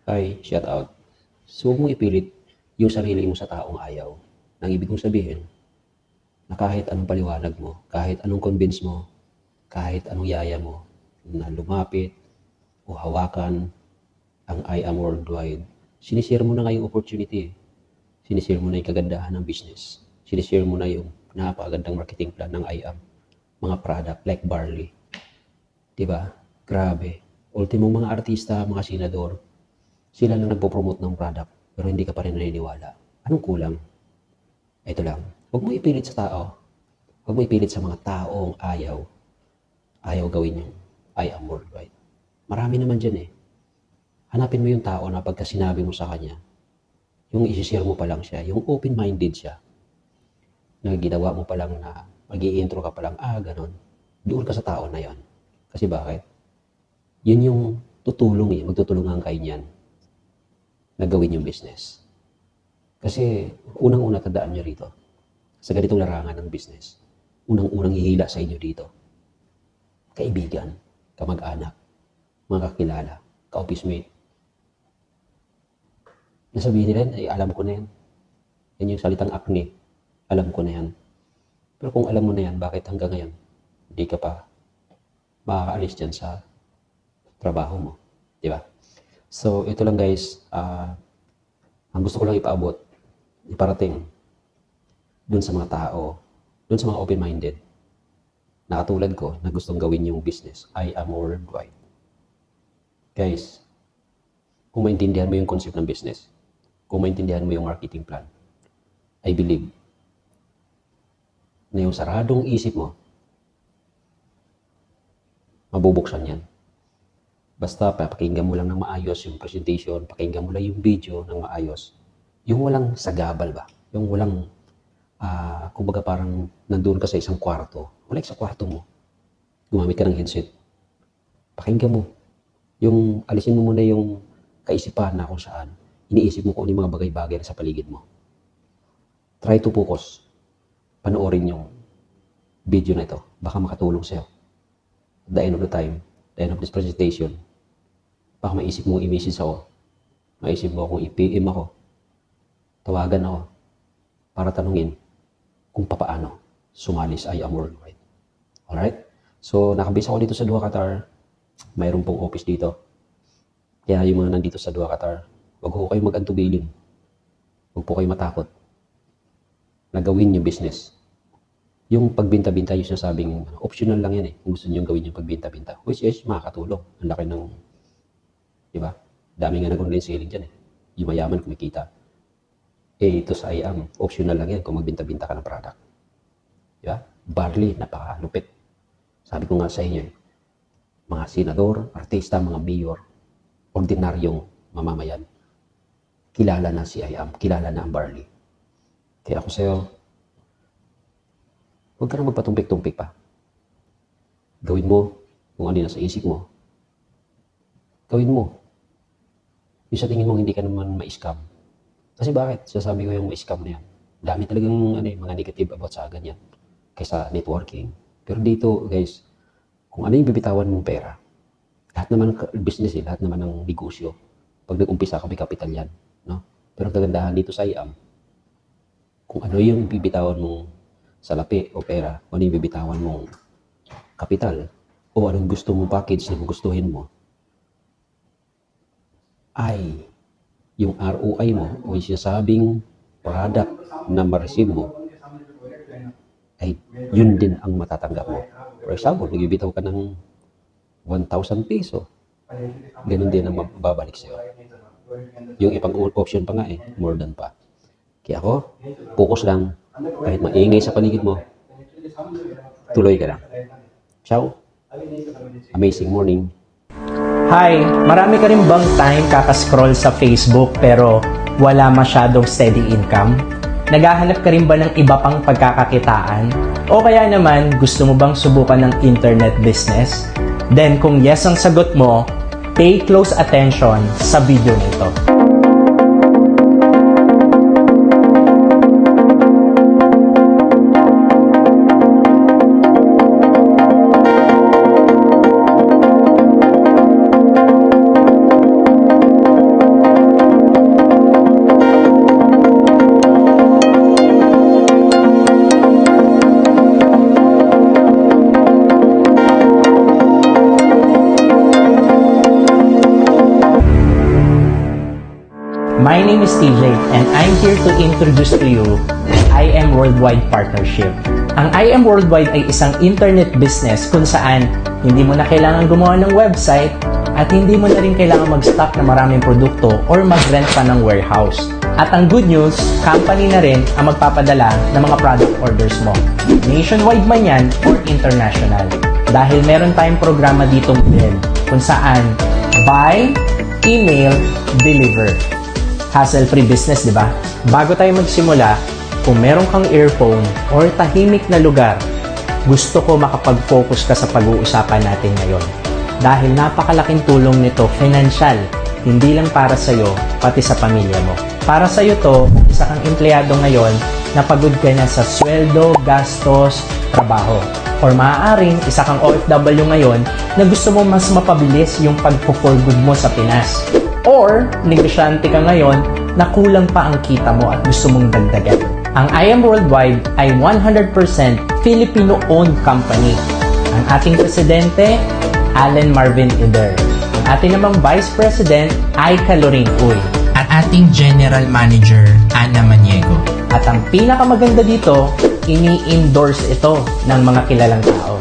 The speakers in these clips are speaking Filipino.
Ay, shout out. So, huwag mong ipilit yung sarili mo sa taong ayaw. Nang ibig kong sabihin, na kahit anong paliwanag mo, kahit anong convince mo, kahit anong yaya mo, na lumapit o hawakan ang I am worldwide, sinishare mo na nga yung opportunity. Sinishare mo na yung kagandahan ng business. Sinishare mo na yung napakagandang marketing plan ng I am. Mga product like barley. Diba? Grabe. Ultimo mga artista, mga senador, sila lang nagpo-promote ng product pero hindi ka pa rin naniniwala. Anong kulang? Ito lang. Huwag mo ipilit sa tao. Huwag mo ipilit sa mga taong ayaw. Ayaw gawin yung I am worldwide. Marami naman dyan eh. Hanapin mo yung tao na pagka sinabi mo sa kanya, yung isi-share mo pa lang siya, yung open-minded siya, na ginawa mo pa lang na mag-i-intro ka pa lang, ganon. Doon ka sa tao na yon. Kasi bakit? Yun yung tutulong eh, magtutulungan kayo niyan na gawin yung business. Kasi unang-una tandaan nyo rito, sa ganitong larangan ng business, unang-unang hihila sa inyo dito, kaibigan, kamag-anak, mga kakilala, ka-office mate. Nasabihin nila, ay alam ko na yan. Yan yung salitang acne. Alam ko na yan. Pero kung alam mo na yan, bakit hanggang ngayon, hindi ka pa makakaalis dyan sa trabaho mo. Di ba? So, ito lang guys, ang gusto ko lang ipaabot, iparating, dun sa mga tao, dun sa mga open-minded, na katulad ko, na gustong gawin yung business, I am worldwide. Guys, kung maintindihan mo yung concept ng business, kung maintindihan mo yung marketing plan, I believe na yung saradong isip mo, mabubuksan yan. Basta pakinggan mo lang ng maayos yung presentation, pakinggan mo lang yung video ng maayos. Yung walang sagabal ba? Yung walang, kumbaga parang nandun ka sa isang kwarto, wala sa kwarto mo, gumamit ka ng headset. Pakinggan mo. Yung alisin mo muna yung kaisipan na kung saan iniisip mo kung ano yung mga bagay-bagay na sa paligid mo. Try to focus. Panoorin yung video na ito. Baka makatulong sa'yo. At the end of the time, the end of this presentation, baka maisip mo i-message ako. Maisip mo kung i-PM ako. Tawagan ako para tanungin kung papaano sumali sa I am worldwide. Alright? So, nakabisa ako dito sa Dua Qatar. Mayroon pong office dito. Kaya yung mga nandito sa Dua Qatar, huwag ko kayo mag-antubilin. Huwag po kayo matakot na gawin yung business. Yung pagbinta-binta, yung sinasabing optional lang yan eh. Kung gusto nyo gawin yung pagbinta-binta. Which is makakatulong. Ang laki ng, di ba? Dami nga nag-online selling dyan eh. Yung mayaman kumikita. Ito sa IAM, optional lang yan kung magbinta-binta ka ng product. Di ba? Barley, napakalupit. Sabi ko nga sa inyo eh, mga senador, artista, mga mayor, ordinaryong mamamayan, kilala na si IAM, kilala na ang barley. Kaya ako sa'yo, huwag ka na magpatumpik-tumpik pa. Gawin mo kung ano nasa isip mo. Gawin mo. Yung sa tingin mo hindi ka naman ma-scam. Kasi bakit? Sasabi ko yung ma-scam na yan. Dami talagang mga negative about sa ganyan. Kaysa networking. Pero dito guys, kung ano yung bibitawan mong pera, lahat naman ng business lahat naman ng negosyo. Pag nag-umpisa ka, may kapital yan. No? Pero ang kagandahan dito sa IAM, kung ano yung bibitawan mong salapi o pera, o ano yung bibitawan mong kapital, o anong gusto mong package na gustuhin mo, ay yung ROI mo o yung sinasabing product na ma-receive mo, ay yun din ang matatanggap mo. For example, nagbibitaw ka ng 1,000 peso, ganun din ang babalik sa'yo. Yung ipang option pa nga eh, more than pa. Kaya ako, focus lang. Kahit maingay sa paligid mo, tuloy ka lang. Ciao. Amazing morning. Hi! Marami ka rin bang time kakascroll sa Facebook pero wala masyadong steady income? Naghahanap ka rin ba ng iba pang pagkakakitaan? O kaya naman gusto mo bang subukan ng internet business? Then kung yes ang sagot mo, pay close attention sa video nito. My name is TJ and I'm here to introduce to you the IM Worldwide Partnership. Ang IM Worldwide ay isang internet business kung saan hindi mo na kailangan gumawa ng website at hindi mo na rin kailangan mag-stock ng maraming produkto or mag-rent pa ng warehouse. At ang good news, company na rin ang magpapadala ng mga product orders mo. Nationwide man yan or international. Dahil meron tayong programa ditong build kung saan buy, email, deliver. Hassle-free business, di ba? Bago tayo magsimula, kung meron kang earphone or tahimik na lugar, gusto ko makapag-focus ka sa pag-uusapan natin ngayon. Dahil napakalaking tulong nito financial, hindi lang para sa'yo, pati sa pamilya mo. Para sa'yo to, isa kang empleyado ngayon na pagod ka na sa sweldo, gastos, trabaho. Or maaaring isa kang OFW ngayon na gusto mo mas mapabilis yung pag-for good mo sa Pinas. Or negosyante ka ngayon na kulang pa ang kita mo at gusto mong dagdagan. Ang IM Worldwide ay 100% Filipino-owned company. Ang ating presidente, Allen Marvin Eder. Ang ating namang Vice President ay Caloring Uy. At ating General Manager, Ana Maniego. At ang pinakamaganda dito, ini-endorse ito ng mga kilalang tao.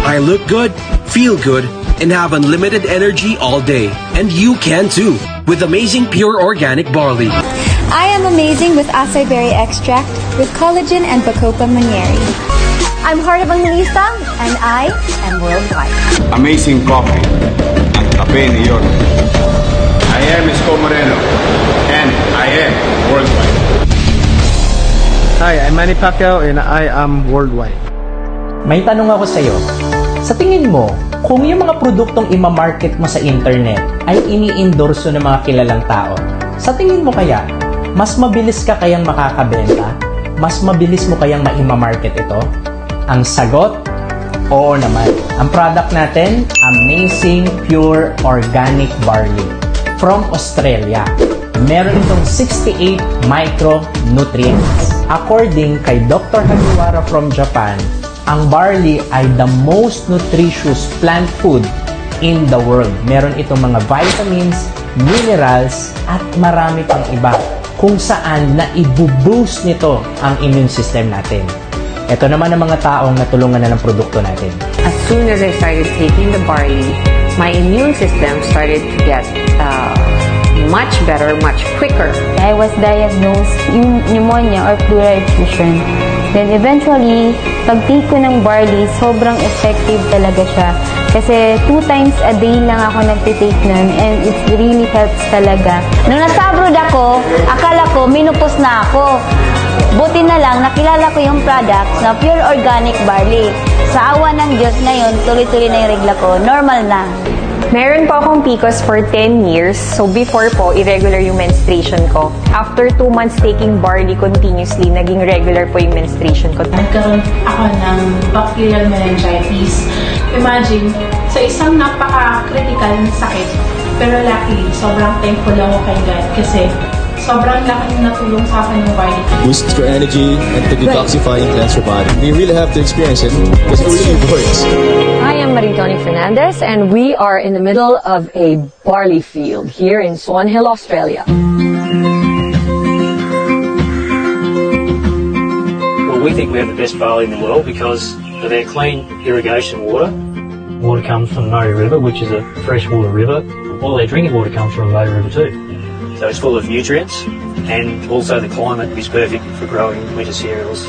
I look good, feel good, and have unlimited energy all day. And you can too, with amazing pure organic barley. I am amazing with acai berry extract with collagen and Bacopa Manieri. I'm Heart of Angelista and I am worldwide. Amazing coffee at Cafe New York. I am Isko Moreno and I am worldwide. Hi, I'm Manny Pacquiao and I am worldwide. May tanong ako sa'yo. Sa tingin mo, kung yung mga produktong imamarket mo sa internet ay ini-endorso ng mga kilalang tao, sa tingin mo kaya, mas mabilis ka kayang makakabenta? Mas mabilis mo kayang maimamarket ito? Ang sagot, oo naman. Ang product natin, Amazing Pure Organic Barley from Australia. Meron itong 68 micronutrients. According kay Dr. Hagiwara from Japan, ang barley ay the most nutritious plant food in the world. Meron itong mga vitamins, minerals, at marami pang iba kung saan na i-boost nito ang immune system natin. Ito naman ang mga taong natulungan na ng produkto natin. As soon as I started taking the barley, my immune system started to get much better, much quicker. I was diagnosed pneumonia or pleural effusion. Then eventually, pag-take ko ng barley, sobrang effective talaga siya. Kasi 2 times a day lang ako nagtitake nun and it really helps talaga. Nung nasa abroad ako, akala ko minupos na ako. Buti na lang, nakilala ko yung product na pure organic barley. Sa awa ng Diyos ngayon, tuloy-tuloy na yung regla ko. Normal na. Meron po akong PCOS for 10 years. So before po, irregular yung menstruation ko. After 2 months taking barley continuously, naging regular po yung menstruation ko. Nagkaroon ako ng bacterial meningitis. Imagine, sa isang napaka-critical na sakit, pero luckily, sobrang thankful ako kay God kasi sobrang laking natulong sa akin yung barley. Boost your energy and to detoxify and cleanse your body. You really have to experience it because it really works. I am Maritoni Fernandez and we are in the middle of a barley field here in Swan Hill, Australia. Well, we think we have the best barley in the world because of our clean irrigation water. Water comes from Murray River, which is a freshwater river. All their drinking water comes from Murray River too. So it's full of nutrients, and also the climate is perfect for growing winter cereals.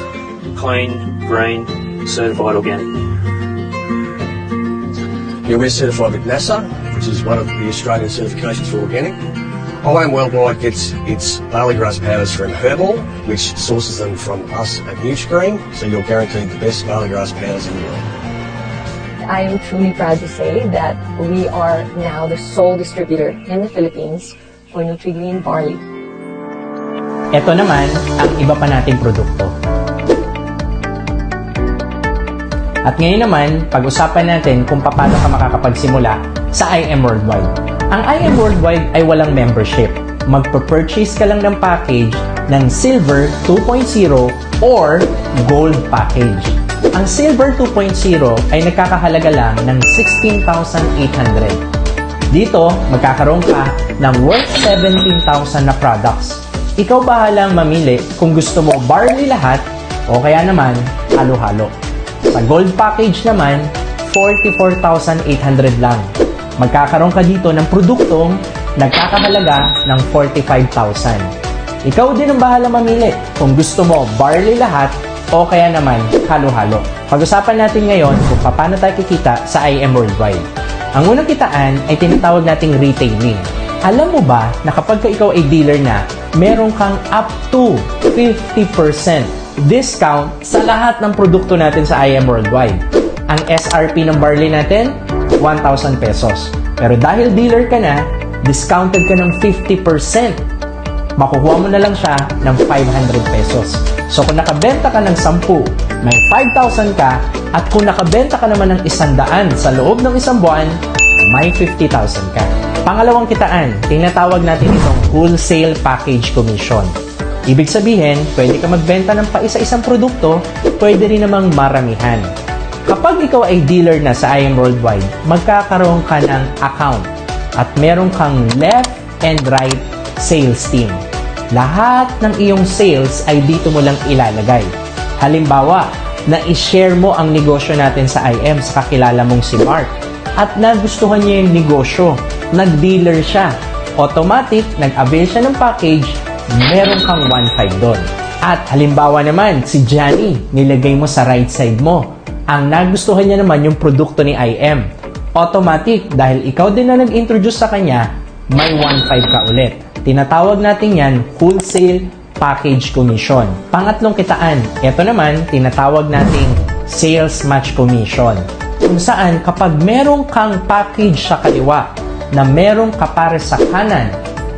Clean, green, certified organic. Yeah, we're certified with NASA, which is one of the Australian certifications for organic. IM Worldwide gets its barley grass powders from Herbal, which sources them from us at Nutri-Green, so you're guaranteed the best barley grass powders in the world. I am truly proud to say that we are now the sole distributor in the Philippines for Nutri-Green barley. Ito naman ang iba pa nating produkto. At ngayon naman, pag-usapan natin kung paano ka makakapagsimula sa IM Worldwide. Ang IM Worldwide ay walang membership. Magpa-purchase ka lang ng package ng Silver 2.0 or Gold package. Ang Silver 2.0 ay nagkakahalaga lang ng 16,800. Dito, magkakaroon ka ng worth 17,000 na products. Ikaw bahalang mamili kung gusto mo barley lahat o kaya naman halo-halo. Sa gold package naman, 44,800 lang. Magkakaroon ka dito ng produktong nagkakahalaga ng 45,000. Ikaw din ang bahala mamili kung gusto mo barley lahat o kaya naman halo-halo. Pag-usapan natin ngayon kung paano tayo kikita sa IM Worldwide. Ang unang kitaan ay tinatawag nating retailing. Alam mo ba na kapag ikaw ay dealer na, meron kang up to 50% discount sa lahat ng produkto natin sa IM Worldwide. Ang SRP ng barley natin, 1,000 pesos. Pero dahil dealer ka na, discounted ka ng 50%. Makukuha mo na lang siya ng 500 pesos. So kung nakabenta ka ng 10, may 5,000 ka, at kung nakabenta ka naman ng 100 sa loob ng isang buwan, may 50,000 ka. Pangalawang kitaan, tinatawag natin itong wholesale package commission. Ibig sabihin, pwede ka magbenta ng paisa-isang produkto, pwede rin namang maramihan. Kapag ikaw ay dealer na sa IM Worldwide, magkakaroon ka ng account at meron kang left and right sales team. Lahat ng iyong sales ay dito mo lang ilalagay. Halimbawa, na-share mo ang negosyo natin sa IM sa kakilala mong si Mark at nagustuhan niya yung negosyo, nag-dealer siya. Automatic, nag-avail siya ng package, meron kang 1.5 doon. At halimbawa naman, si Johnny, nilagay mo sa right side mo. Ang nagustuhan niya naman yung produkto ni IM. Automatic, dahil ikaw din na nag-introduce sa kanya, may 1.5 ka ulit. Tinatawag natin yan wholesale package commission. Pangatlong kitaan, ito naman, tinatawag nating sales match commission. Kung saan, kapag meron kang package sa kaliwa na meron ka para sa kanan,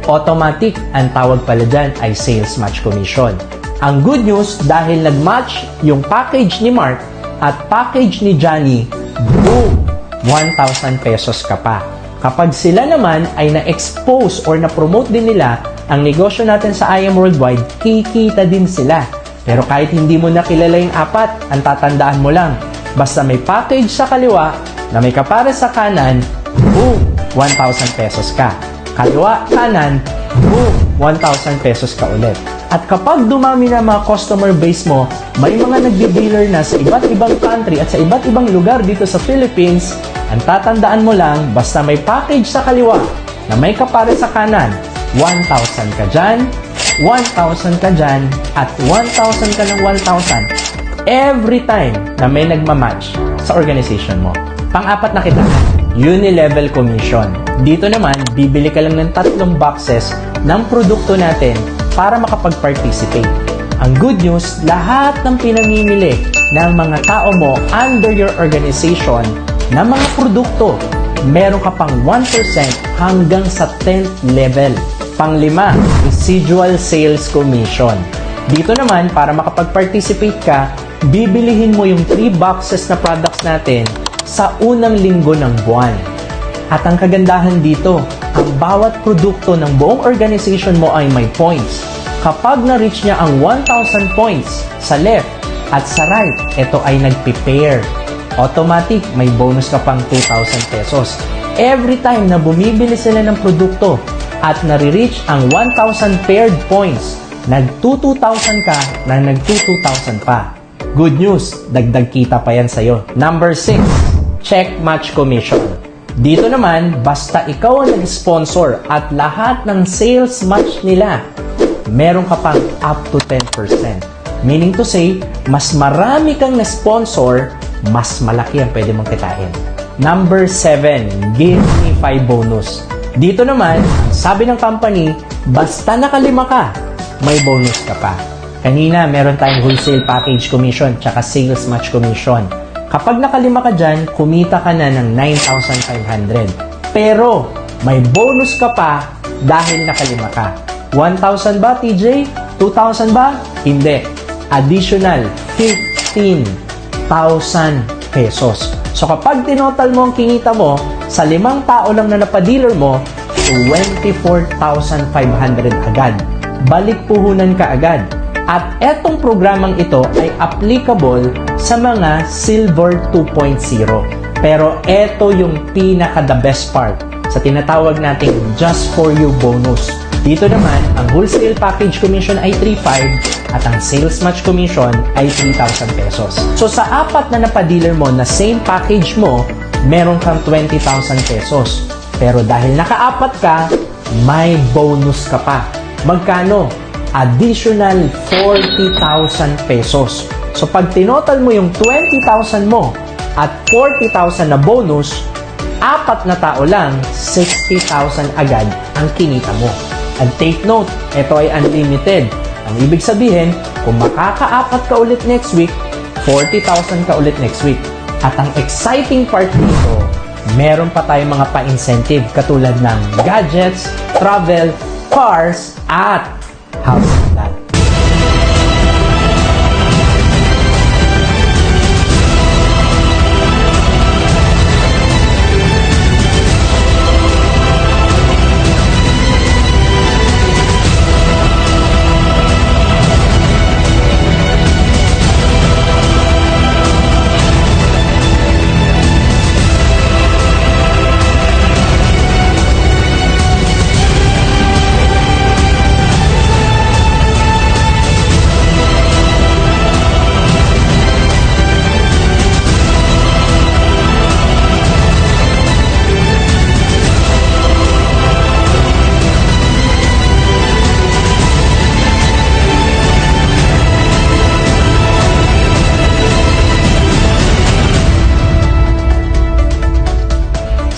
automatic, ang tawag pala dyan ay sales match commission. Ang good news, dahil nag-match yung package ni Mark at package ni Johnny, boom! 1,000 pesos ka pa. Kapag sila naman ay na-expose or na-promote din nila ang negosyo natin sa IM Worldwide, kikita din sila. Pero kahit hindi mo nakilala yung apat, ang tatandaan mo lang, basta may package sa kaliwa na may kapara sa kanan, boom! 1,000 pesos ka. Kaliwa, kanan, boom! 1,000 pesos ka ulit. At kapag dumami na mga customer base mo, may mga nagdi-dealer na sa iba't ibang country at sa iba't ibang lugar dito sa Philippines, ang tatandaan mo lang, basta may package sa kaliwa na may kapare sa kanan, 1,000 ka dyan, 1,000 ka dyan, at 1,000 ka ng 1,000 every time na may nagmamatch sa organization mo. Pang-apat na kitaan, unilevel commission. Dito naman, bibili ka lang ng 3 boxes ng produkto natin para makapag-participate. Ang good news, lahat ng pinamimili ng mga tao mo under your organization na mga produkto, meron ka pang 1% hanggang sa 10th level. Pang-5, residual sales commission. Dito naman, para makapag-participate ka, bibilihin mo yung 3 boxes na products natin sa unang linggo ng buwan. At ang kagandahan dito, ang bawat produkto ng buong organization mo ay may points. Kapag na-reach niya ang 1,000 points sa left at sa right, ito ay nagpe-pair. Automatic, may bonus ka pang 2,000 pesos. Every time na bumibili sila ng produkto at nare-reach ang 1,000 paired points, nag-2,000 ka na nag-2,000 pa. Good news, dagdag kita pa yan sa'yo. Number 6, check match commission. Dito naman, basta ikaw ang nag-sponsor at lahat ng sales match nila, meron ka pang up to 10%. Meaning to say, mas marami kang na-sponsor, mas malaki ang pwede mong kitain. Number 7, give me 5 bonus. Dito naman, sabi ng company, basta nakalima ka, may bonus ka pa. Kanina, meron tayong wholesale package commission tsaka sales match commission. Kapag nakalima ka dyan, kumita ka na ng 9,500. Pero, may bonus ka pa dahil nakalima ka. 1,000 ba, TJ? 2,000 ba? Hindi. Additional 15,000 pesos. So kapag tinotal mo ang kinita mo, sa 5 tao lang na napadealer mo, 24,500 agad. Balik puhunan ka agad. At etong programang ito ay applicable sa mga Silver 2.0. Pero eto yung pinaka the best part. sa tinatawag nating Just For You bonus. Dito naman, ang wholesale package commission ay 3,500 at ang sales match commission ay 3,000 pesos. So sa apat na napadealer mo na same package mo, meron kang 20,000 pesos. Pero dahil nakaapat ka, may bonus ka pa. Magkano? Additional 40,000 pesos. So pag tinotal mo yung 20,000 mo at 40,000 na bonus, apat na tao lang, 60,000 agad ang kinita mo. And take note, ito ay unlimited. Ang ibig sabihin, kung makakaapat ka ulit next week, 40,000 ka ulit next week. At ang exciting part dito, meron pa tayong mga pa-incentive katulad ng gadgets, travel, cars, at house plan.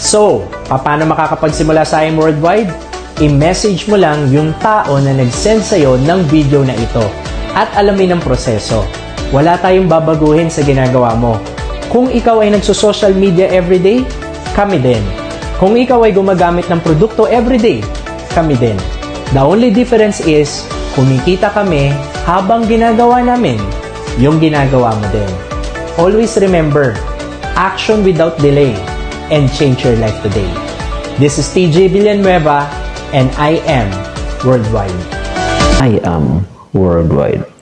So, paano makakapagsimula sa IM Worldwide? I-message mo lang yung tao na nag-send sa'yo ng video na ito at alamin ang proseso. Wala tayong babaguhin sa ginagawa mo. Kung ikaw ay nagso-social media everyday, kami din. Kung ikaw ay gumagamit ng produkto everyday, kami din. The only difference is, kumikita kami habang ginagawa namin yung ginagawa mo din. Always remember, action without delay and change your life today. This is TJ Villanueva and I am Worldwide. I am Worldwide.